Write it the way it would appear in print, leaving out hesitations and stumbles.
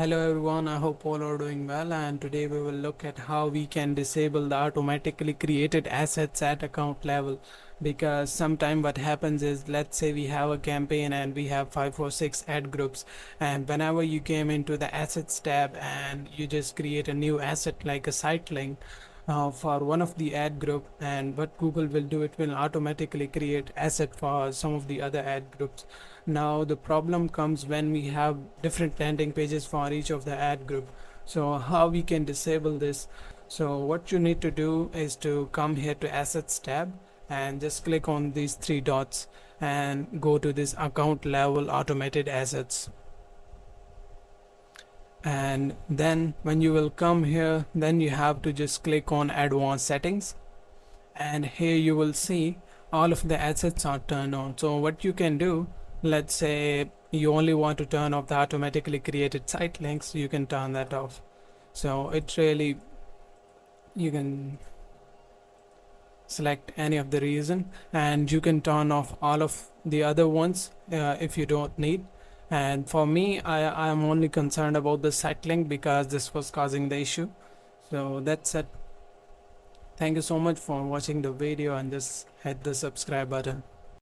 Hello everyone, I hope all are doing well, and today we will look at how we can disable the automatically created assets at account level. Because sometime what happens is, let's say we have a campaign and we have 5 or 6 ad groups, and whenever you came into the assets tab and you just create a new asset like a site link for one of the ad group, and what Google will do, it will automatically create asset for some of the other ad groups. Now the problem comes when we have different landing pages for each of the ad group. So how we can disable this? So what you need to do is to come here to assets tab and just click on these 3 dots and go to this account level automated assets. And then when you will come here, then you have to just click on advanced settings, and here you will see all of the assets are turned on. So what you can do, let's say you only want to turn off the automatically created site links, you can turn that off. So it really, you can select any of the reason, and you can turn off all of the other ones if you don't need. And for me, I am only concerned about the site link because this was causing the issue. So that's it. Thank you so much for watching the video, and just hit the subscribe button.